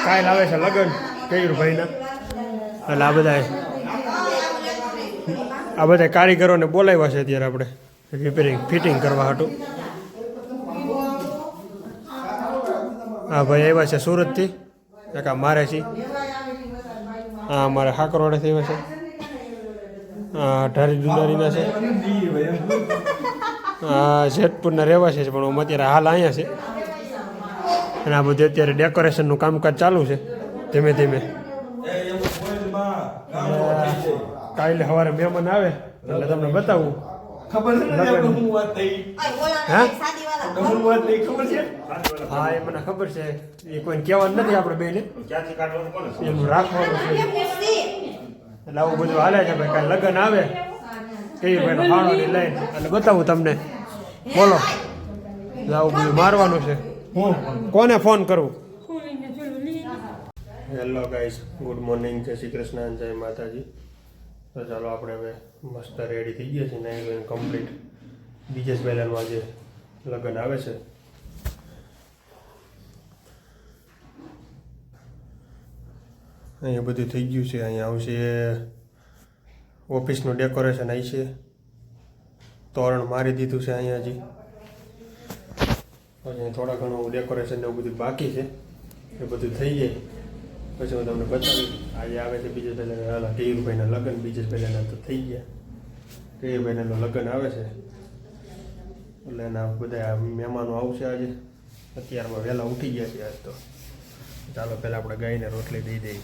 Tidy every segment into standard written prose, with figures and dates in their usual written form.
કાલ આવે છે લગ્ન કેયુરભાઈના, એટલે આ બધા કારીગરોને બોલાવ્યા છે અત્યારે આપણે રિપેરિંગ ફિટિંગ કરવા હતું. હા ભાઈ આવ્યા છે સુરતથી, એક મારે છે, હા અમારે હાકરવાડેથી આવ્યા છે, હા ઢારી દુલારીના છે, હા જેતપુરના રહેવાસી છે પણ હું અત્યારે હાલ અહીંયા છે. અને આ બધું અત્યારે ડેકોરેશનનું કામકાજ ચાલુ છે ધીમે ધીમે. કાલે સવારે મહેમાન આવે એટલે તમને બતાવું. હા એ મને ખબર છે, એ કોઈને કહેવાનું નથી આપણે બેને, એનું રાખવાનું છે. એટલે આવું બધું હાલે છે ભાઈ. કાલે લગ્ન આવે કઈ ભાઈનો ફાળોની લઈને એટલે બતાવું તમને. બોલો આવું બધું મારવાનું છે. હું કોને ફોન કરું? હેલો ગાઈસ, ગુડ મોર્નિંગ, જય શ્રી કૃષ્ણ, જય માતાજી. તો ચાલો આપણે હવે મસ્ત રેડી થઈ ગયા છીએ, નહીં કમ્પ્લીટ. બીજેશ પહેલાંનું આજે લગ્ન આવે છે. અહીંયા બધું થઈ ગયું છે. અહીંયા આવશે ઓફિસનું ડેકોરેશન આવી છે, તોરણ મારી દીધું છે અહીંયા હજી. પછી થોડા ઘણું ડેકોરેશન એવું બધું બાકી છે, એ બધું થઈ જાય પછી હું તમને બતાવી. આજે આવે છે બીજે પહેલાં કેયુરભાઈના લગ્ન, બીજે પહેલાંના તો થઈ ગયા. કેયુરભાઈના લગ્ન આવે છે એટલે એના બધા મહેમાનો આવશે આજે. અત્યારમાં વહેલા ઉઠી ગયા છે આજ તો. ચાલો પહેલાં આપણે ગાયને રોટલી દઈ દઈએ.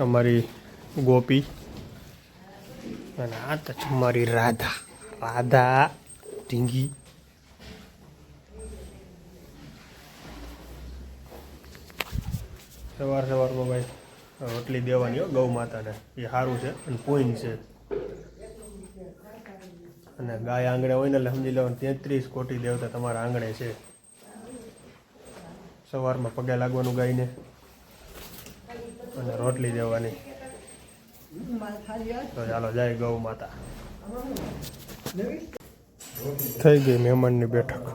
અમારી ગોપી અને આ તો છે મારી રાધા ઢીંગી. સવારમાં ભાઈ રોટલી દેવાની હો ગૌ માતાને, એ સારું છે અને પોઈન્ટ છે. અને ગાય આંગણે હોય ને એટલે સમજી લેવાનું 33 કોટી દેવતા તમારા આંગણે છે. સવારમાં પગે લાગવાનું ગાયને અને રોટલી દેવાની. તો ચાલો જય ગૌ માતા. થઈ ગઈ મહેમાનની બેઠક.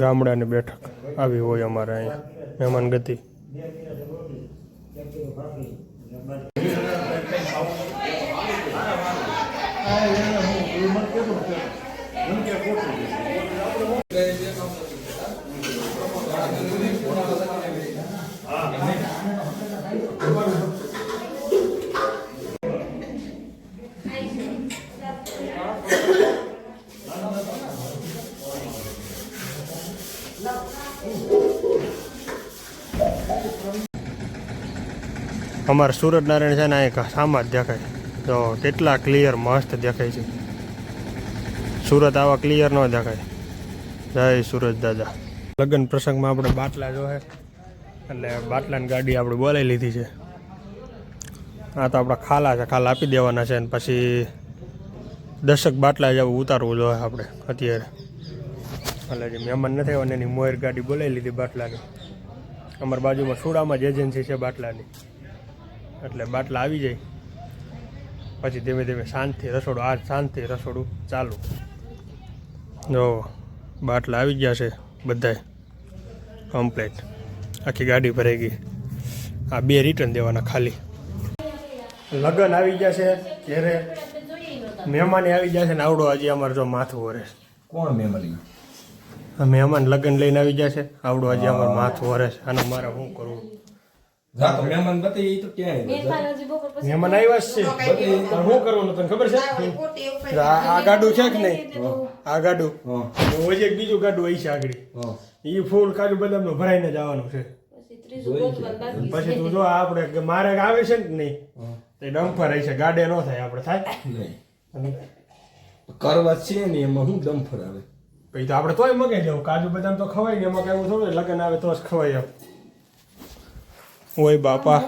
ગામડાની બેઠક આવી હોય અમારે અહીંયા મહેમાન ગતિ. અમારે સુરત નારાયણ છે ને એક સામા જ દેખાય તો કેટલા ક્લિયર મસ્ત દેખાય છે. સુરત આવા ક્લિયર ન દેખાય. જય સુરત દાદા. લગ્ન પ્રસંગમાં આપણે બાટલા જોહે એટલે બાટલાની ગાડી આપણે બોલાવી લીધી છે. આ તો આપણા ખાલા છે, ખાલા આપી દેવાના છે. અને પછી 10 બાટલા જેવું ઉતારવું જોઈએ આપણે અત્યારે. એટલે જે મહેમાન નથી આવ્યા એની મોર ગાડી બોલાવી લીધી બાટલાની. અમારી બાજુમાં સુડામાં જ એજન્સી છે બાટલાની, એટલે બાટલા આવી જાય પછી ધીમે ધીમે શાંતિ રસોડું, આ શાંતિ રસોડું ચાલુ. જો બાટલા આવી ગયા છે બધાય કમ્પ્લીટ, આખી ગાડી ભરાઈ ગઈ. આ 2 રિટર્ન દેવાના ખાલી. લગ્ન આવી ગયા છે ઘેરે, મહેમાન આવી ગયા છે ને આવડો હજી અમારે જો માથું વરે. કોણ મહેમાન? મહેમાન લગ્ન લઈને આવી ગયા છે, આવડો હજી અમારે માથું વરે છે. આને મારે શું કરવું? મહેમાન બતાવી તો ક્યાં મહેમાન આવ્યા છે, શું કરવાનું તને ખબર છે? આ ગાડું છે કે નહીં, આ ગાડું હજી એક બીજું ગાડું આવી છે આગળ, એ ફૂલ કાજુ બદામનું ભરાઈને જવાનું છે. પછી તું જો આપણે મારે આવે છે ને નહીં તે ડમ્ફર આવી છે, ગાડે ન થાય આપણે થાય કરવા છે ને એમાં શું ડમ્ફર આવે? પછી તો આપણે તોય મગાઈ જવું. કાજુ બદામ તો ખવાય ને, એમાં કઈ એવું થોડું લગ્ન આવે તો જ ખવાય એમ. ઓય બાપા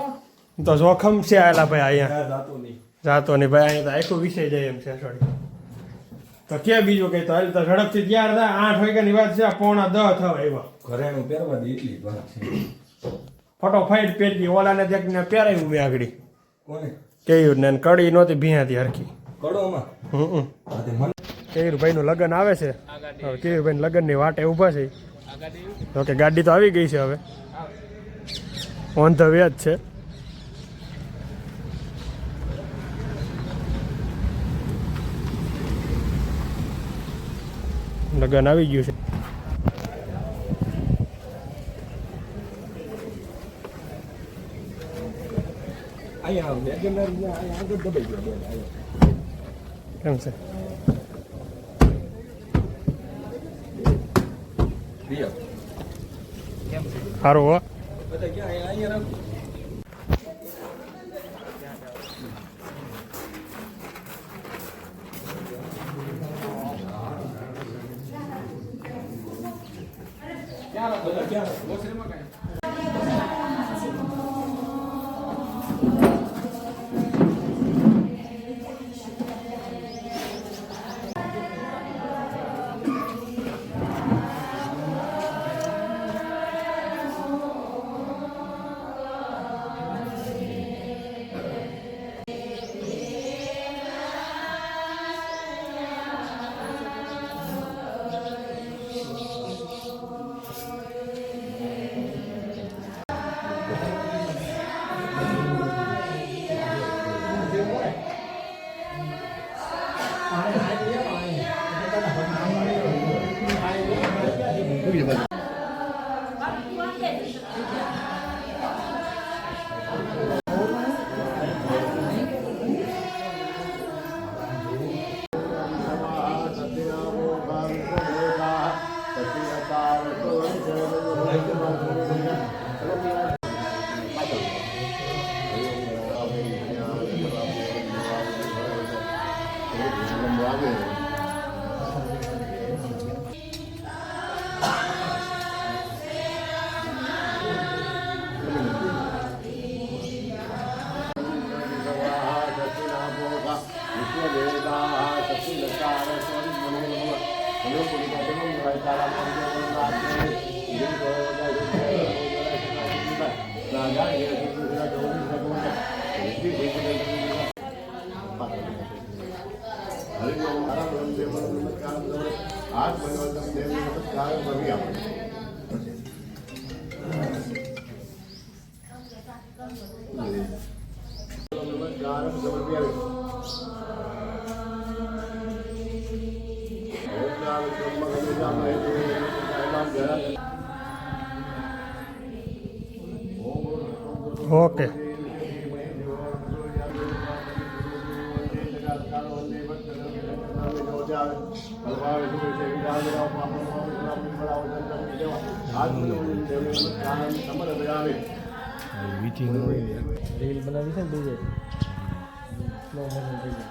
તો જોખમ છે આલા ભાઈ અહીંયા ત્યાં જાતો નહીં. જાતો નહીં ભાઈ અહીંયા તો આખો વિષય જાય એમ છે સોરી તો ક્યાં બીજું કઈ તો હાલ તો ઝડપથી તૈયાર થાય 8 વાગ્યાની વાત છે 9:45 થવા એવા ઘરેણું પહેરવા દે એટલી જ વાત છે. ફટોફાઈટ પહેરી ઓલાને દેખને પહેરાયું મેં આગળ કોને કેયું ને કડી નહોતી ભીયાતી હરખી કડોમાં હમ આ તે મને કેયુરભાઈનું લગ્ન આવે છે હવે કેયુરભાઈ લગ્નની વાટે ઊભા છે તો કે ગાડી તો આવી ગઈ છે હવે ઓન ધ વે જ છે લગ્ન આવી ગયું છે અહીંયા વેગનર ને અહીંયા આગળ દબાઈ ગયો બેન અહીંયા. કેમ છે રિયા. સારું હો બધા ક્યાં અહીંયા રાખો. ક્યાં રાખો બધા ક્યાં રાખો મોસરીમાં કાંઈ ઓકે રીલ બનાવી છે ને બીજે સ્લો મોશન થઈ ગયું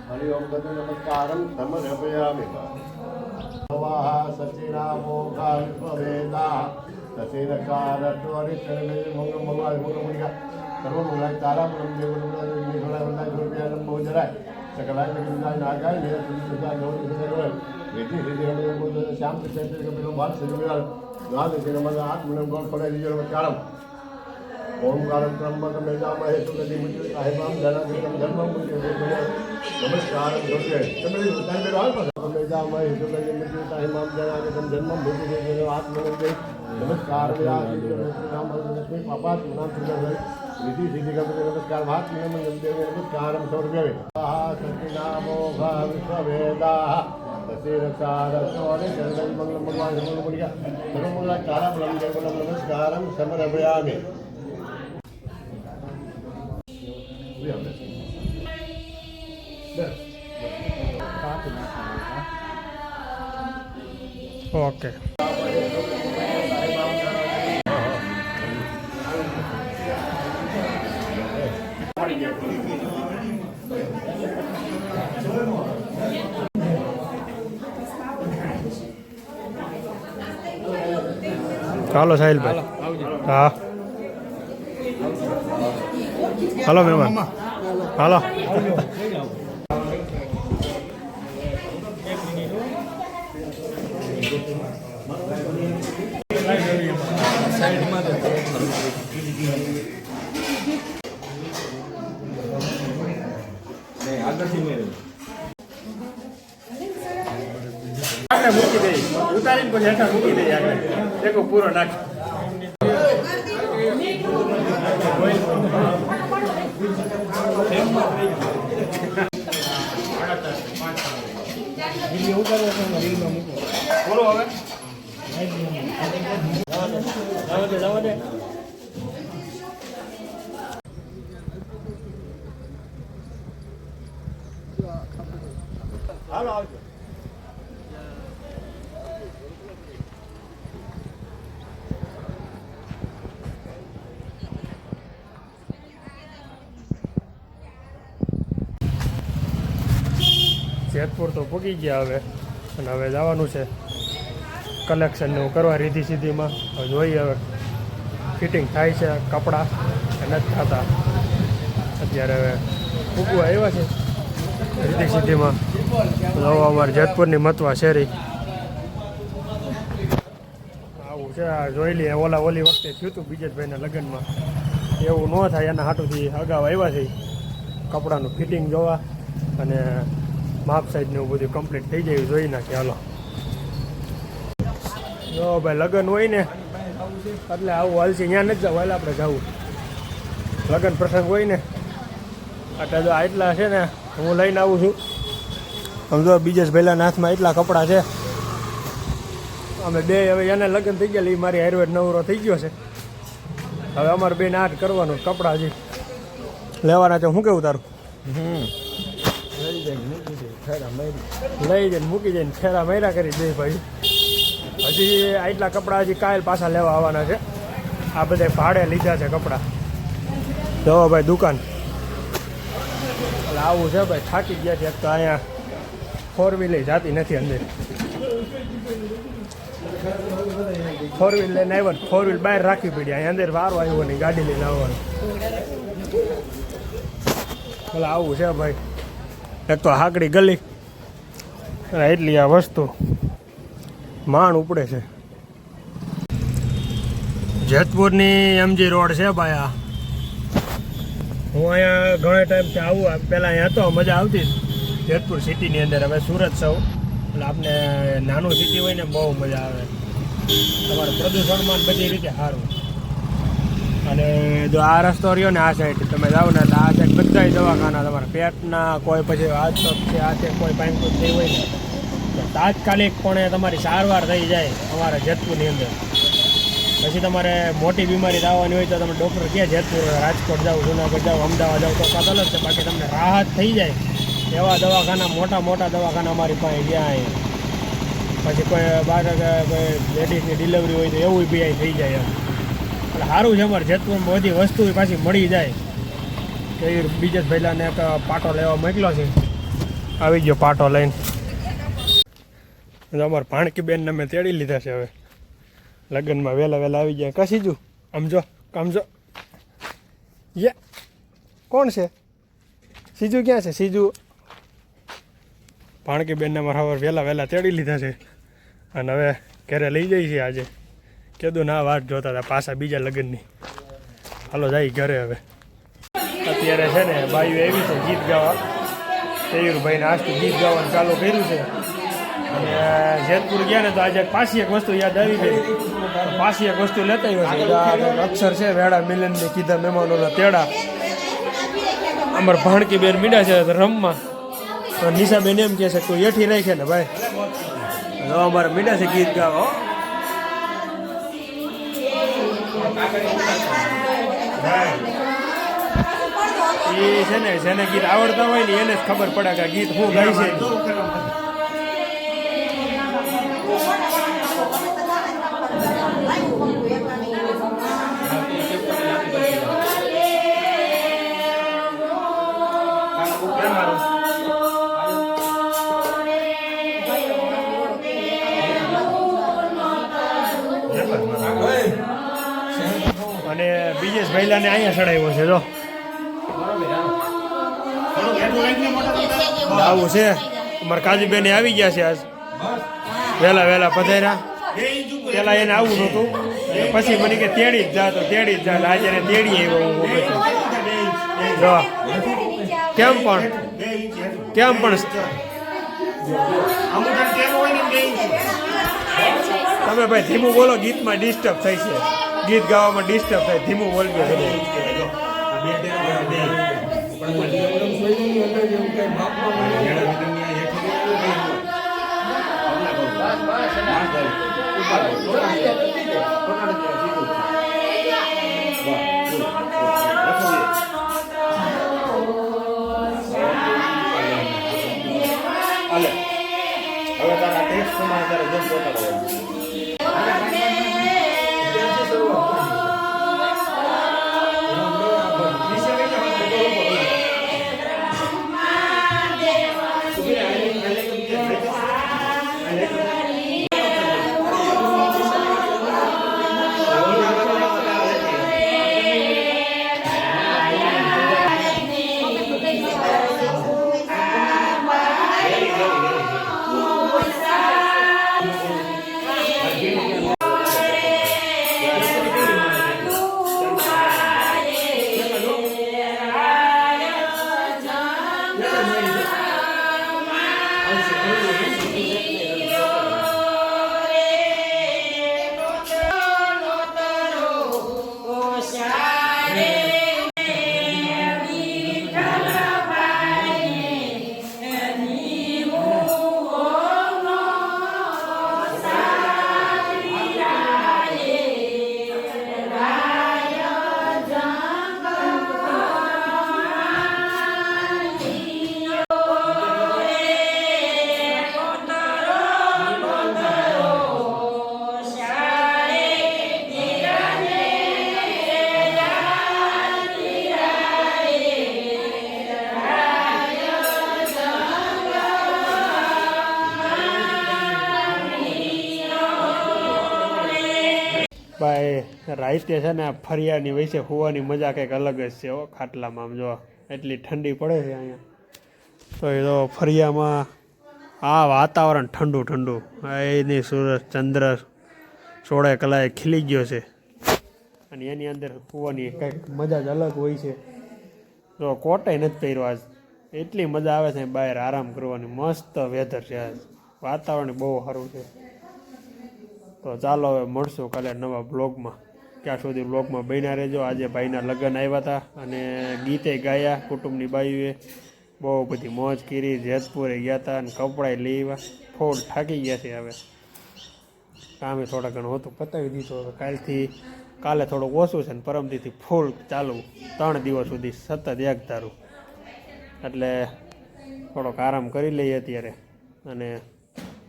हरिओम तद नमस्कारं समर्पयामि वाह सचिरामोघा विश्ववेदा सचिरकारत्वरिचरणे मंगल मुनिका सर्वमंगलाय तारापुरम देवपुरम निखिलाय गुरुव्यानं मोजराय सकलाय विघ्नाय नागाय निरंतरता गौरी सगळ वेदी हृदय बोध श्याम चैत्र कपिलो भात सजविराल द्वादश नमः आत्मनं गौर फळे नमस्कारम ओमकारं त्र्यंबकं यजामहे सुगंधिं पुष्टिवर्धनम् धनंजयं धर्मं पुष्टिवर्धनम् नमस्कारं गौरी तुम्ही उद्यान बेरो पण यजामहे सुगंधिं पुष्टिवर्धनम् धनंजयं धर्मं पुष्टिवर्धनम् आत्मनं नमस्कार नाम लक्ष्मी पापा नाम सुंदर विधि सिद्धि का नमस्कार भात नमस्कार सौरभ्य सचिनामोघा विश्ववेदा दशरथारस्वारे जगदं मंगलं भगवान् सर्वमंगलिका सर्वमंगला ताराबलं देवबलं नमस्कारं समर्पयामि ઓકે હાલો સાહિલભાઈ. હા હાલો મહેમાન હાલો. મૂકી દઈ ઉતારીને પછી હેઠા મૂકી દઈ આગળ દેખો પૂરો નાખ. બોલો હવે જવા દે. હાલો આવજો. જેતપુર તો પૂગી ગયા હવે, અને હવે જવાનું છે કલેક્શનનું કરવા રીધી સીધીમાં. હવે જોઈએ હવે ફિટિંગ થાય છે કપડાં કે નથી થતા. અત્યારે હવે પૂગવા આવ્યા છે રીધી સીધીમાં. તો અમારે જેતપુરની મતવા શેરી આવું છે. આ જોઈ લઈએ ઓલી વખતે થયું હતું બીજેશભાઈના લગ્નમાં, એવું ન થાય એના હાટુથી અગાઉ આવ્યા છે કપડાનું ફિટિંગ જોવા, અને માપ સાઈઝને એવું બધું કમ્પ્લીટ થઈ જાય જોઈ નાખીએ. હાલો જો ભાઈ લગ્ન હોય ને એટલે આવું હાલશે. ત્યાં નથી જવું, હાલ આપણે જવું લગ્ન પ્રસંગ હોય ને એટલે જો આટલા છે ને હું લઈને આવું છું. સમજો બીજેશ ભાઈલાના હાથમાં એટલા કપડાં છે. અમે બે હવે એને લગ્ન થઈ ગયા, એ મારી આયુર્વેદ નવરો થઈ ગયો છે. હવે અમારે બેન આઠ કરવાનું કપડાં હજી લેવાના છે. શું કેવું તારું? લઈ જઈને મૂકી જઈને ફેરા મૈરા કરી દે ભાઈ. હજી આટલા કપડાં હજી કાલ પાછા લેવા આવવાના છે. આ બધા ભાડે લીધા છે કપડાં. જો ભાઈ દુકાન એટલે આવું છે ભાઈ. થાકી ગયા છે. એક તો અહીંયા 4 વ્હીલ જાતી નથી અંદર. 4 વ્હીલ લઈને આવ્યો, 4 વ્હીલ બહાર રાખવી પડી. અહીંયા અંદર વારો આવ્યો નહીં ગાડી લઈને આવવાનું. એટલે આવું છે ભાઈ. એક તો હાકડી ગલી અને એટલી આ વસ્તુ માંડ ઉપડે છે. જેતપુરની એમજી રોડ છે ભાઈ. આ હું અહીંયા ઘણા ટાઈમથી આવું. પહેલાં અહીંયા હતો, મજા આવતી જેતપુર સિટીની અંદર. હવે સુરત સૌ એટલે આપણે નાનું સિટી હોય ને બહુ મજા આવે. તમારે પ્રદૂષણમાં બધી રીતે સારું. અને જો આ રસ્તો રહ્યો ને આ સાઈડ તમે જાઓ ને એટલે આ સાઈડ બધાય દવાખાના તમારા પેટના કોઈ પછી હાથ છે આ છે કોઈ પાઇન્કું થઈ હોય ને તો તાત્કાલિકપણે તમારી સારવાર થઈ જાય અમારા જેતપુરની અંદર. પછી તમારે મોટી બીમારી આવવાની હોય તો તમે ડૉક્ટર ક્યાં જેતપુર રાજકોટ જાઓ, જુનાગઢ જાઓ, અમદાવાદ જાઓ તો વાત અલગ છે. બાકી તમને રાહત થઈ જાય એવા દવાખાના મોટા દવાખાના અમારી પાસે ગયા. પછી કોઈ બાર કોઈ લેડીઝની ડિલિવરી હોય તો એવું બી અહીં થઈ જાય. એટલે સારું છે અમારે જેતપુરમાં બધી વસ્તુ પાછી મળી જાય. તો એ બીજેશ ભાઈલાને એક પાટો લેવા મોકલ્યો છે. આવી ગયો પાટો લઈને. અમારે ભાણકી બેનને મેં તેડી લીધા છે. હવે લગ્નમાં વહેલા આવી જાય. કશી જુ સમજો યે કોણ છે? સીજુ ક્યાં છે? સીજુ ભાણકી બેનને મારા હવે વહેલા તેડી લીધા છે. અને હવે ઘરે લઈ જઈ છે. આજે કીધું ના વાત જોતા હતા પાછા બીજા લગ્નની. હાલો જાય ઘરે. હવે અત્યારે છે ને બાયું એવી છે ગીત ગાવા. કેયુરભાઈને આજથી ગીત ગાવાનું ચાલુ કર્યું છે. અને જેતપુર ગયા ને તો આજે પાછી એક વસ્તુ યાદ આવી ગઈ. પાછી એક વસ્તુ લેતા આવ્યો છે. અક્ષર છે વેડા મિલનને કીધા મહેમાનોના તેડા. અમારે ભાણકી બેન મીડા છે રમવા. તો નિશાબેન એમ કહે છે તું એઠી રાખે ને ભાઈ. હવે અમારે મીડા છે ગીત ગાવા. એ છે ને જેને ગીત આવડતા હોય ને એને જ ખબર પડે કે ગીત શું ગાય છે. રાજેશ ભાઈલાને અહીંયા ચડાવ્યો છે જો આવું છે અમારા કાજુબેન આવી ગયા છે આજ વહેલા વહેલા પધાર્યા પેલા એને આવું નહોતું પછી મને કે તેડી જ જા તો તેડી જ જા આજે એને તેડી આવ્યો હું જો કેમ પણ તમે ભાઈ ધીમું બોલો ગીતમાં ડિસ્ટર્બ થઈ છે ગીત ગાવામાં ડિસ્ટર્બ થાય ધીમું બોલજો હવે તારા ટેક્સ પ્રમાણે તારે જેમ પોતાનો ભાઈ રાતે છે ને આ ફરિયાની વચ્ચે હોવાની મજા કંઈક અલગ જ છે હો ખાટલામાં આમ જો એટલી ઠંડી પડે છે અહીંયા તો એ તો ફરિયામાં આ વાતાવરણ ઠંડુ ઠંડુ એની સૂરજ ચંદ્ર 16 કલાકે ખીલી ગયો છે અને એની અંદર હોવાની કંઈક મજા જ અલગ હોય છે તો કોટાઈ નથી પહેર્યો આજ એટલી મજા આવે છે બહાર આરામ કરવાની મસ્ત વેધર છે આજ વાતાવરણ બહુ સારું છે તો ચાલો હવે મળશું કાલે નવા બ્લોગમાં ત્યાં સુધી બ્લોગમાં બન્યા રહેજો આજે ભાઈના લગ્ન આવ્યા હતા અને ગીતે ગાયા કુટુંબની બાયુએ બહુ બધી મોજ કરી જેતપુરે ગયા હતા અને કપડાં લઈ આવ્યા ફૂલ થાકી ગયા છે હવે કામે થોડા ઘણું હતું પતાવી દીધું હવે કાલે થોડુંક ઓછું છે ને પરમદીથી ફૂલ ચાલુ 3 દિવસ સુધી સતત એક ધારું એટલે થોડોક આરામ કરી લઈએ અત્યારે અને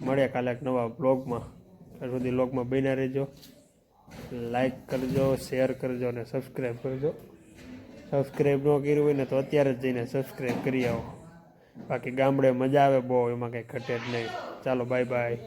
મળ્યા કાલે એક નવા બ્લોગમાં ત્યાં સુધી બ્લોગમાં બન્યા રહેજો લાઈક કરજો શેર કરજો અને સબસ્ક્રાઈબ કરજો સબસ્ક્રાઈબ ન કર્યું હોય ને તો અત્યારે જ જઈને સબસ્ક્રાઈબ કરી આવો બાકી ગામડે મજા આવે બહુ એમાં કંઈ ઘટે જ નહીં ચાલો બાય બાય